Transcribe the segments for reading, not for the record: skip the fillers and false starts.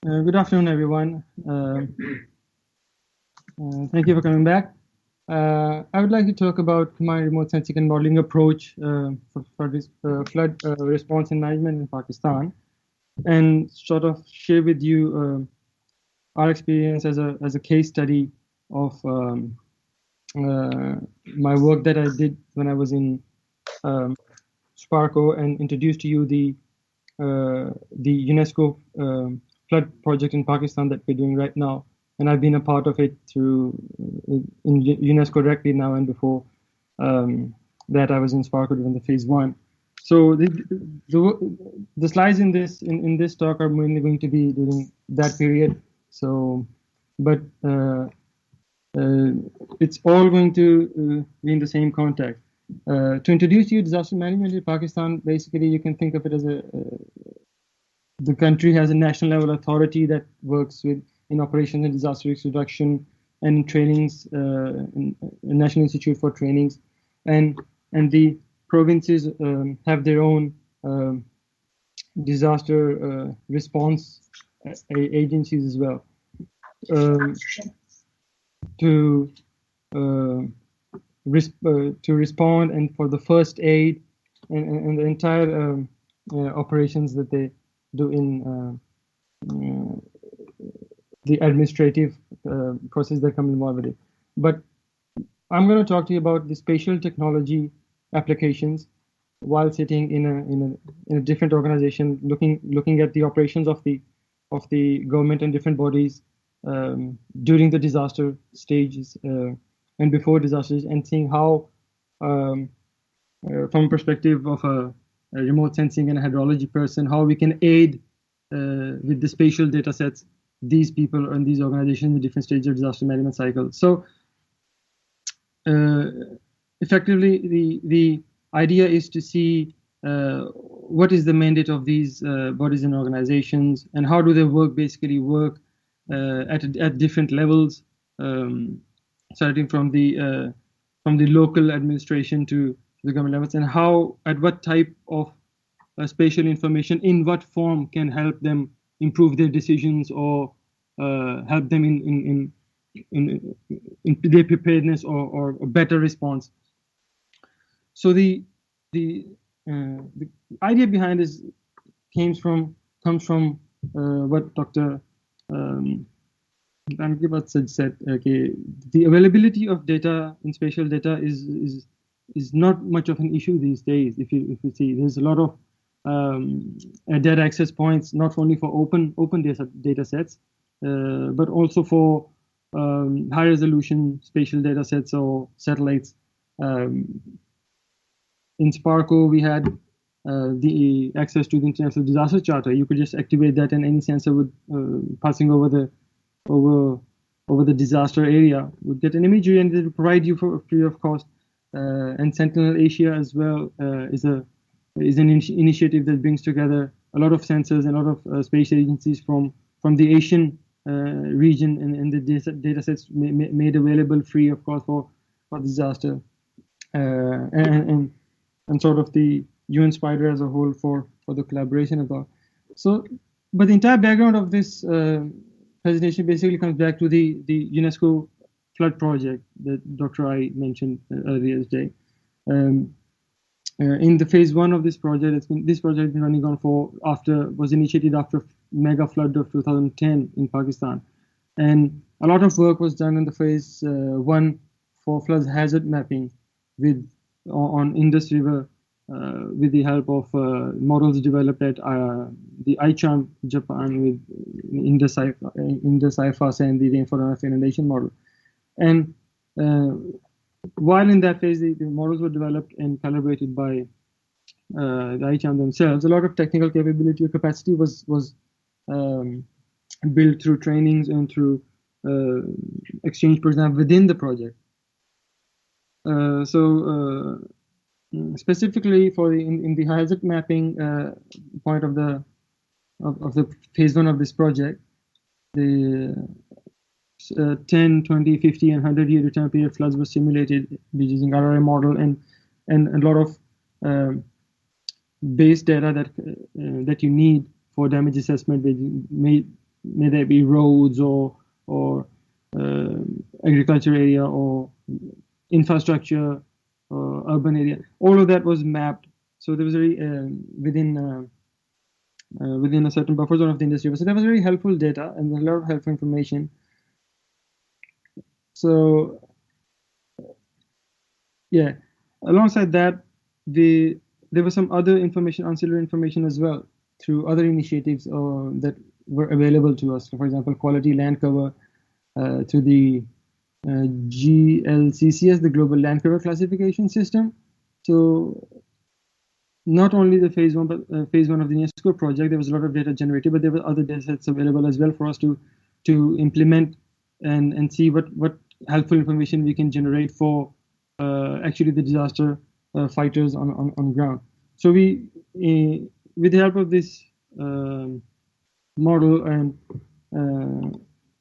Good afternoon, everyone. Thank you for coming back. I would like to talk about my remote sensing and modeling approach for this flood response and management in Pakistan, and sort of share with you our experience as a case study of my work that I did when I was in Sparko, and introduce to you the UNESCO flood project in Pakistan that we're doing right now. And I've been a part of it through in UNESCO directly now, and before that I was in Sparko during the phase one. So the slides in this talk are mainly going to be during that period. So, but it's all going to be in the same context. To introduce you disaster management in Pakistan, basically you can think of it as the country has a national level authority that works with in operations and disaster risk reduction and trainings, National Institute for Trainings, and the provinces have their own disaster response agencies as well to respond and for the first aid and the entire operations that they do in the administrative process that come involved with it. But I'm going to talk to you about the spatial technology applications while sitting in a different organization, looking at the operations of the government and different bodies during the disaster stages and before disasters, and seeing how, from a perspective of a remote sensing and a hydrology person, how we can aid with the spatial data sets these people and these organizations in the different stages of disaster management cycle. So effectively, the idea is to see what is the mandate of these bodies and organizations, and how do they basically work at different levels, starting from the local administration to the government levels, and how, at what type of spatial information in what form can help them improve their decisions or help them in their preparedness or better response. So the idea behind this comes from what Dr. Ramkibat said. Okay, the availability of data in spatial data is not much of an issue these days. If you see, there's a lot of data access points, not only for open data sets, but also for high resolution spatial data sets or satellites. In Sparko, we had the access to the International Disaster Charter. You could just activate that, and any sensor would passing over the disaster area would get an imagery, and it will provide you for free of cost. And Sentinel Asia as well is an initiative that brings together a lot of sensors and a lot of space agencies from the Asian region, and the data sets made available free of cost for disaster, and sort of the UN Spider as a whole for the collaboration about. So, but the entire background of this presentation basically comes back to the UNESCO flood project that Dr. I mentioned earlier today. In the phase one of this project, this project has been running on was initiated after mega flood of 2010 in Pakistan, and a lot of work was done in the phase one for flood hazard mapping on Indus River with the help of models developed at the ICHAM Japan with Indus IFAS and the rainfall inundation model. And while in that phase, the models were developed and calibrated by the ICHAM themselves, a lot of technical capability or capacity was built through trainings and through exchange programs within the project. Specifically for in the hazard mapping point of the phase one of this project, the 10, 20, 50, and 100-year return period floods were simulated using RRA model and a lot of base data that you need for damage assessment may they be roads or agriculture area or infrastructure, urban area. All of that was mapped. So there was within a certain buffer zone of the industry. So that was very helpful data and a lot of helpful information. So yeah, alongside that, there was some other information, ancillary information as well through other initiatives that were available to us. For example, quality land cover through the GLCCS, the Global Land Cover Classification System. So not only the phase one, but phase one of the UNESCO project, there was a lot of data generated, but there were other data sets available as well for us to implement and see what helpful information we can generate for actually the disaster fighters on ground. So we, with the help of this model and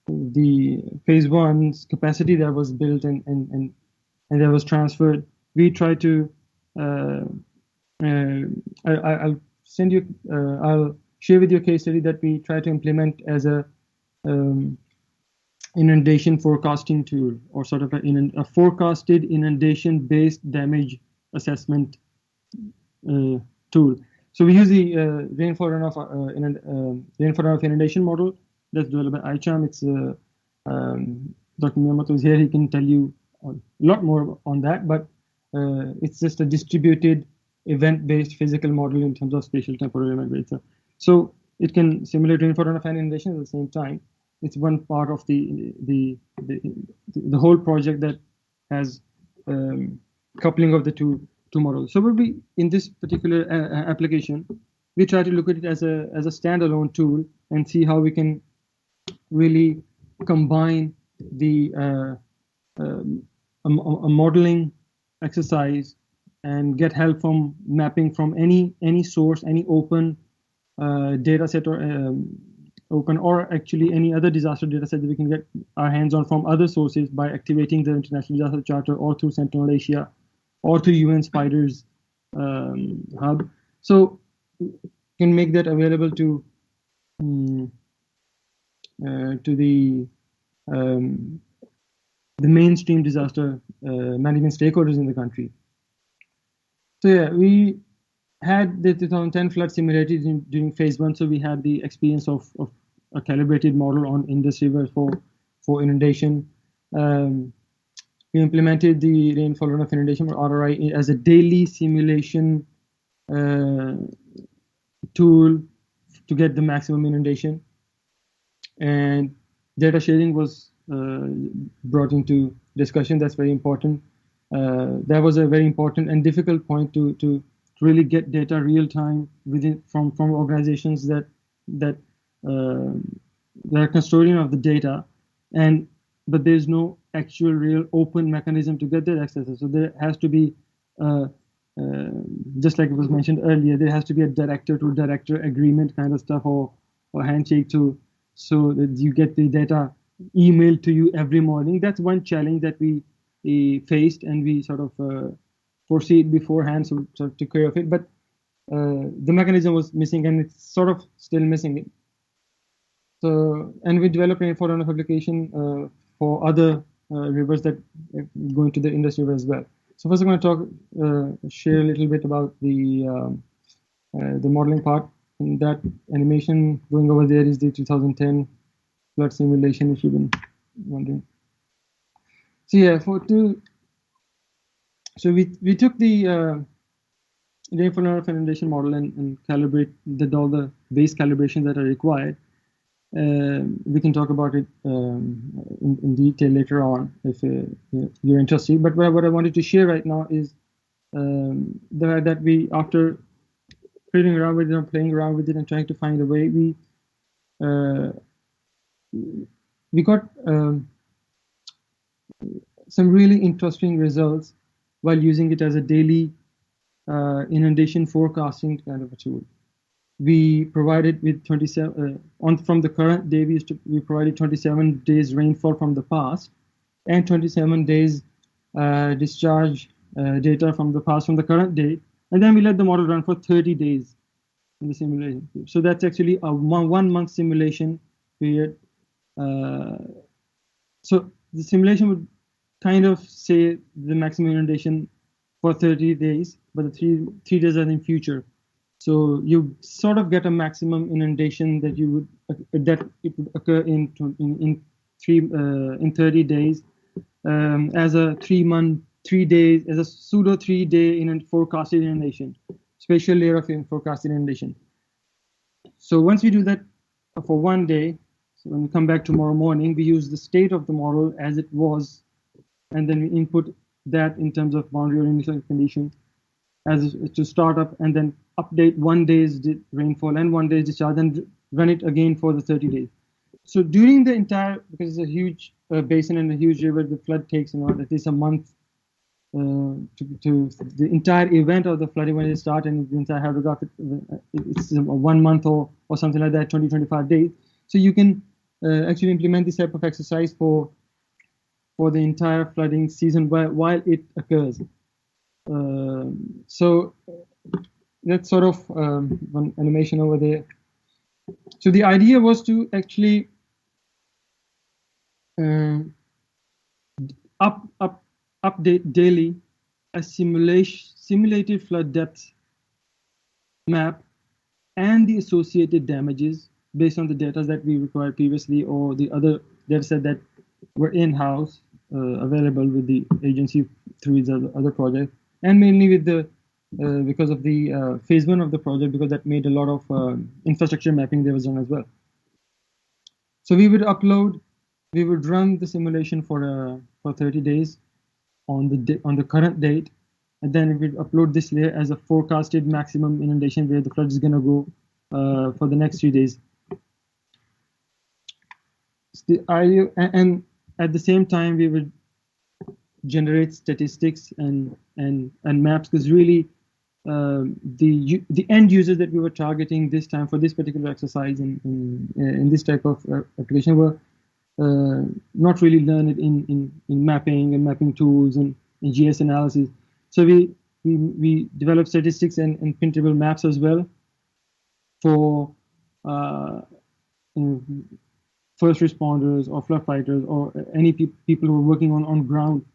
the phase one's capacity that was built and that was transferred, we try to I'll send you I'll share with you a case study that we try to implement as a inundation forecasting tool, or sort of a forecasted inundation based damage assessment tool. So we use the rainfall runoff inundation model that's developed by ICHAM. It's Dr. Miyamoto is here. He can tell you a lot more on that, but it's just a distributed event-based physical model in terms of spatial temporal event rates. So it can simulate rainfall runoff and inundation at the same time. It's one part of the whole project that has coupling of the two models. So we, in this particular application, we try to look at it as a standalone tool and see how we can really combine the a modeling exercise and get help from mapping from any source, any open data set or open, or actually any other disaster data set that we can get our hands on from other sources by activating the International Disaster Charter or through Sentinel Asia or through UN Spiders hub. So can make that available to the mainstream disaster management stakeholders in the country. So yeah, we had the 2010 flood simulated during phase one, so we had the experience of a calibrated model on Indus River for inundation. We implemented the rainfall runoff inundation, or RRI, as a daily simulation tool to get the maximum inundation. And data sharing was brought into discussion. That's very important. That was a very important and difficult point to really get data real time from organizations that are custodian of the data, but there's no actual real open mechanism to get that access. So there has to be just like it was mentioned earlier, there has to be a director to director agreement kind of stuff, or handshake so that you get the data emailed to you every morning. That's one challenge that we faced, and we sort of foresee it beforehand, so took care of it. But the mechanism was missing, and it's sort of still missing it. So, and we developed a rainfall runoff application for other rivers that go into the Indus River as well. So first, I'm going to share a little bit about the modeling part. And that animation going over there is the 2010 flood simulation, if you've been wondering. So yeah, so we took the rainfall runoff inundation model and did all the base calibrations that are required. We can talk about it in detail later on if you're interested. But what I wanted to share right now is that we, after playing around with it and trying to find a way, we got some really interesting results while using it as a daily inundation forecasting kind of a tool. We provided with 27 from the current day. We provided 27 days rainfall from the past and 27 days discharge data from the past from the current day, and then we let the model run for 30 days in the simulation. So that's actually a 1 month simulation period. So the simulation would kind of say the maximum inundation for 30 days, but the three days are in future. So you sort of get a maximum inundation that you would that it would occur in 30 days, as a 3 days, as a pseudo 3 day in a forecasted inundation, spatial layer of forecasted inundation. So once we do that for 1 day, so when we come back tomorrow morning, we use the state of the model as it was, and then we input that in terms of boundary or initial condition as to start up, and then update 1 day's rainfall and 1 day's discharge, and run it again for the 30 days. So during the entire, because it's a huge basin and a huge river, the flood takes at least a month to the entire event of the flooding when it starts, and the entire hydrograph, it's 1 month or something like that, 20-25 days. So you can actually implement this type of exercise for the entire flooding season while it occurs. So that's sort of one animation over there. So the idea was to actually update daily a simulated flood depth map and the associated damages based on the data that we required previously, or the other data set that were in-house available with the agency through its other projects, and mainly with the because of the phase 1 of the project, because that made a lot of infrastructure mapping there was done as well. So we would run the simulation for 30 days on the current date, and then we would upload this layer as a forecasted maximum inundation where the flood is going to go for the next 3 days. And at the same time, we would generate statistics and maps, because really the end users that we were targeting this time for this particular exercise in this type of application were not really learned in mapping and mapping tools and in GS analysis. So we developed statistics and printable maps as well for first responders or flood fighters or any people who are working on ground.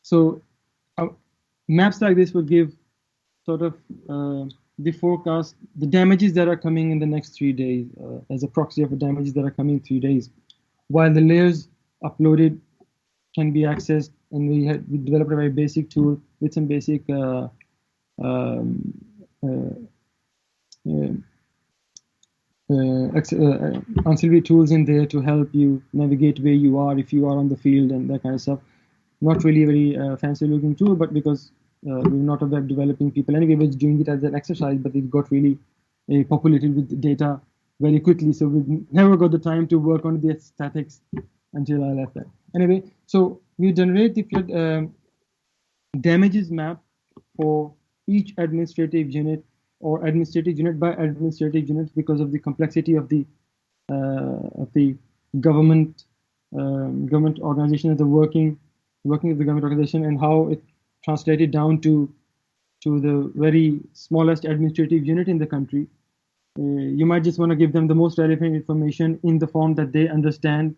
So maps like this would give sort of the forecast, the damages that are coming in the next 3 days as a proxy of the damages that are coming in 3 days, while the layers uploaded can be accessed, and we developed a very basic tool with some basic ancillary tools in there to help you navigate where you are if you are on the field and that kind of stuff. Not really very fancy looking tool, but because we're not a web developing people anyway, we're doing it as an exercise, but it got really populated with data very quickly, so we never got the time to work on the statics until I left that. Anyway, so we generate the flood damages map for each administrative unit, or administrative unit by administrative unit, because of the complexity of the government organization, the working of the government organization, and how it translated down to the very smallest administrative unit in the country. You might just want to give them the most relevant information in the form that they understand,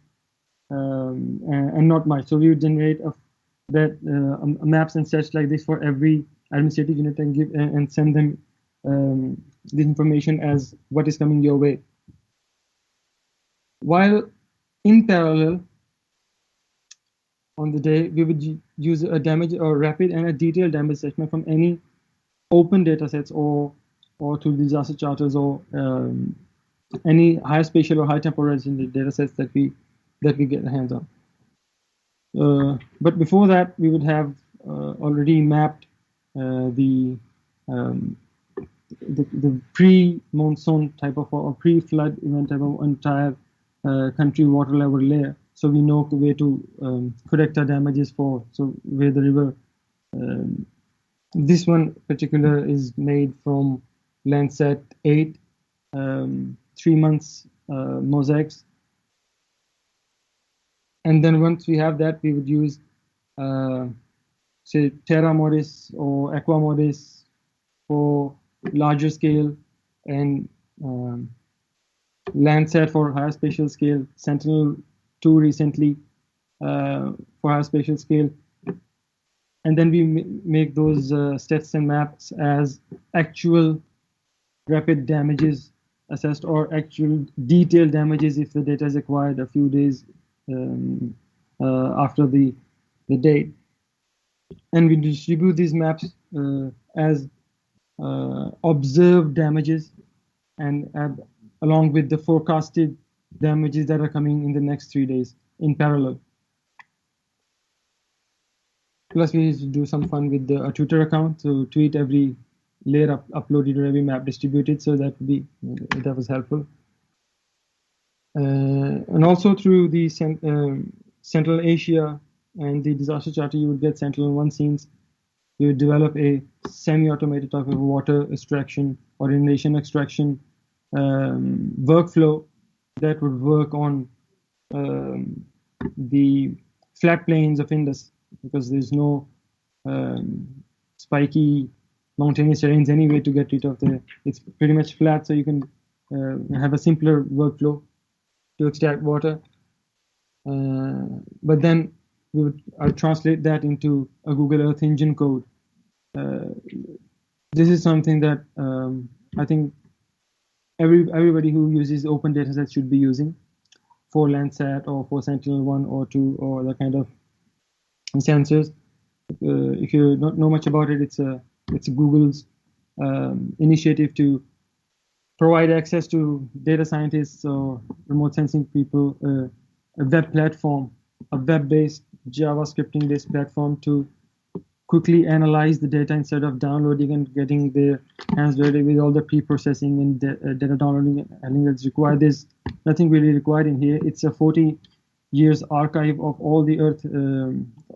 and not much. So we would generate maps and sets like this for every administrative unit and give and send them this information as what is coming your way. While in parallel, on the day, we would use a damage or rapid and a detailed damage assessment from any open data sets or through disaster charters or any high spatial or high temporal data sets that we get hands on. But before that, we would have already mapped the pre-monsoon type of or pre-flood event type of entire country water level layer. So we know where to correct our damages for. So where the river, this one particular is made from Landsat 8, 3 months mosaics. And then once we have that, we would use say Terra Modis or Aqua Modis for larger scale and Landsat for higher spatial scale, Sentinel-2 recently for higher spatial scale, and then we make those stats and maps as actual rapid damages assessed or actual detailed damages if the data is acquired a few days after the date. And we distribute these maps as observed damages and along with the forecasted damages that are coming in the next 3 days in parallel. Plus, we need to do some fun with a Twitter account to tweet every layer uploaded or every map distributed. So that was helpful. And also through the Central Asia and the disaster charter, you would get Sentinel-1 scenes. You would develop a semi-automated type of water extraction or inundation extraction workflow that would work on the flat plains of Indus, because there's no spiky mountainous terrains anyway to get rid of it's pretty much flat, so you can have a simpler workflow to extract water. But then I'll translate that into a Google Earth Engine code. This is something that I think everybody who uses open datasets should be using for Landsat or for Sentinel-1 or 2 or that kind of sensors. If you don't know much about it, it's Google's initiative to provide access to data scientists or remote sensing people a web platform, a web-based JavaScripting-based platform to quickly analyze the data instead of downloading and getting their hands dirty with all the pre-processing and data downloading and handling that's required. There's nothing really required in here. It's a 40 years archive of all the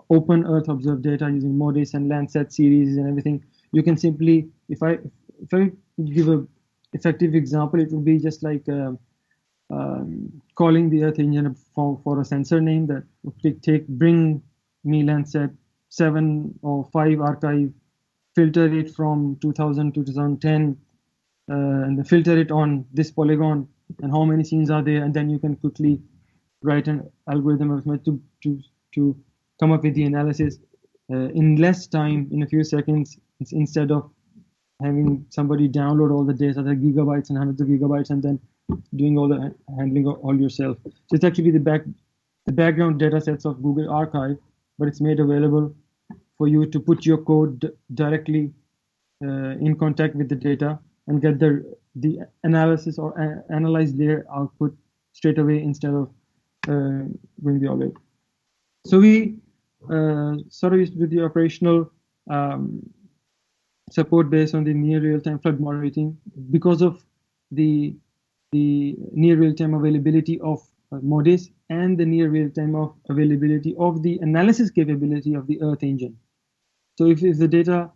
open Earth observed data using MODIS and Landsat series and everything. You can simply, if I give a effective example, it would be just like calling the Earth Engine for a sensor name that would bring me Landsat 7 or 5 archive, filter it from 2000 to 2010, and then filter it on this polygon and how many scenes are there, and then you can quickly write an algorithm to come up with the analysis in less time, in a few seconds, instead of having somebody download all the data, the gigabytes and hundreds of gigabytes, and then doing all the handling all yourself. So it's actually the background data sets of Google Archive, but it's made available for you to put your code directly in contact with the data and get the analysis or analyze their output straight away instead of going the other way. So we sort of used to do the operational support based on the near real-time flood monitoring because of the near real-time availability of MODIS and the near real-time availability of the analysis capability of the Earth Engine. So if the data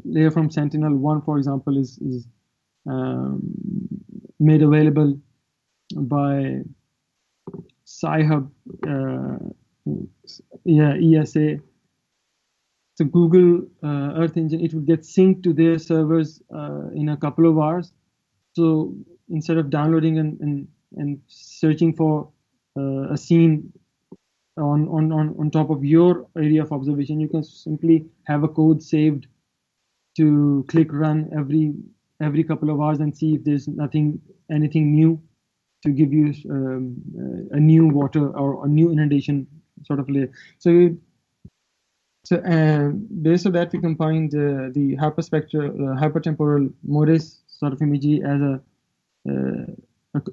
layer from Sentinel-1, for example, is made available by Sci-Hub, ESA, so Google Earth Engine, it would get synced to their servers in a couple of hours. So instead of downloading and searching for a scene on top of your area of observation, you can simply have a code saved to click run every couple of hours and see if there's anything new to give you a new water or a new inundation sort of layer. So based on that, we combined the hyperspectral, hypertemporal MODIS sort of imagery as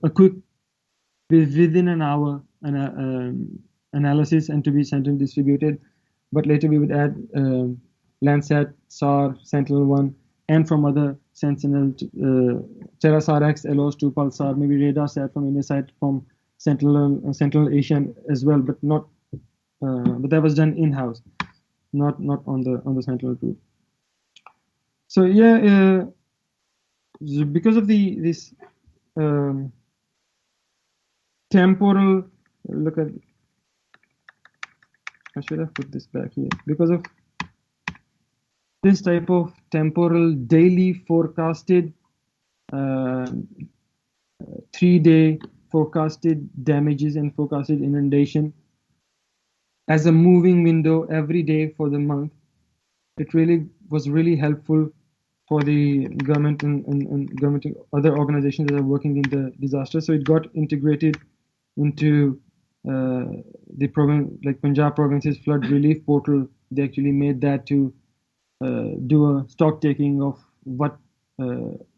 a quick within an hour analysis and to be Sentinel distributed. But later we would add Landsat, SAR, Sentinel-1, and from other Sentinel, TerraSAR-X, LOS-2, Pulsar, maybe RadarSat from InnoSat, from Sentinel Asian as well, but not. But that was done in-house, not on the Sentinel-2. So yeah, because of this temporal look at. I should have put this back here. Because of this type of temporal daily forecasted 3-day forecasted damages and forecasted inundation as a moving window every day for the month. It really was really helpful for the government and government and other organizations that are working in the disaster. So it got integrated into the province, like Punjab province's flood relief portal. They actually made that to do a stock taking of what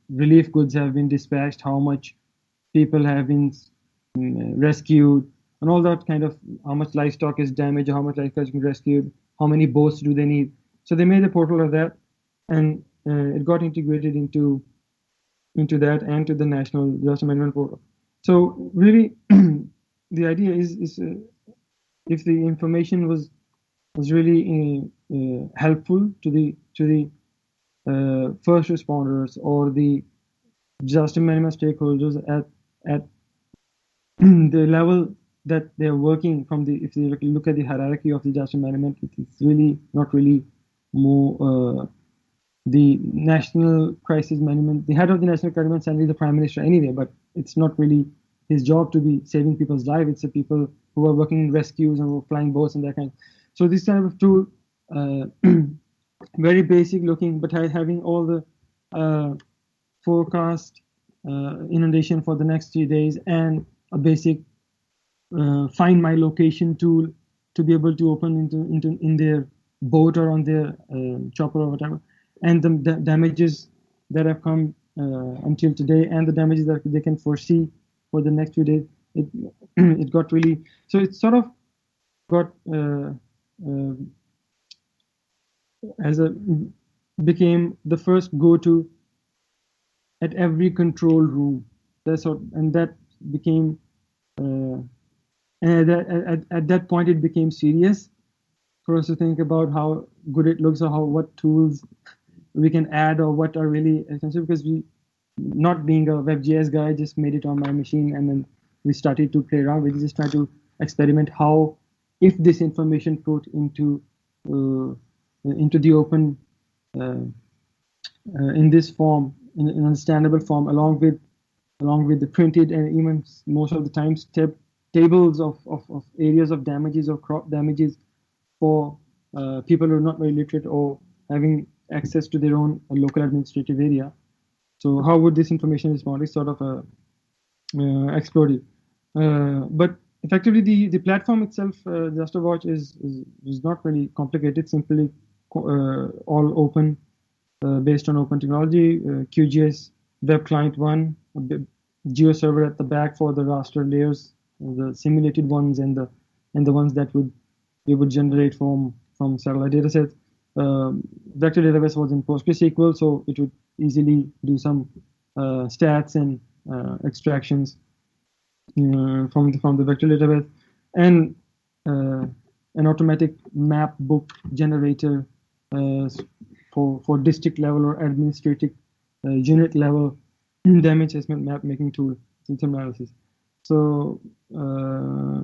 relief goods have been dispatched, how much people have been rescued, and all that kind of, how much livestock is damaged, how much livestock has been rescued, how many boats do they need. So they made a portal of that, and it got integrated into that and to the National Disaster Management Portal. So really, the idea is if the information was really helpful to the first responders or the disaster management stakeholders at the level that they're working from, if you look at the hierarchy of disaster management, it's really not really more the national crisis management. The head of the national crisis management center is the prime minister anyway, but it's not really his job to be saving people's lives. It's the people who are working in rescues and who are flying boats and that kind. So this kind of tool, very basic looking, but having all the forecast inundation for the next 3 days and a basic find my location tool to be able to open in their boat or on their chopper or whatever, and the damages that have come until today and the damages that they can foresee for the next few days. It got really, so it sort of got became the first go-to at every control room. And that became at that point it became serious for us to think about how good it looks or what tools we can add or what are really essential, because we, not being a WebJS guy, just made it on my machine and then we started to play around. We just tried to experiment how, if this information put into the open in this form, in an understandable form, along with the printed and even most of the times tables of areas of damages or crop damages for people who are not very literate or having access to their own local administrative area. So how would this information respond? It's sort of exploded. But effectively, the platform itself, Disaster Watch, is not really complicated. Simply all open, based on open technology. QGIS Web Client 1, Geo server at the back for the raster layers, the simulated ones and the ones that we would generate from satellite datasets. Vector database was in PostgreSQL, so it would easily do some stats and extractions from the vector database, and an automatic map book generator for district level or administrative unit level damage assessment map making tool in some analysis. So I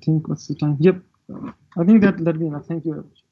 think, what's the time? Yep, I think that'll be enough. Thank you very much.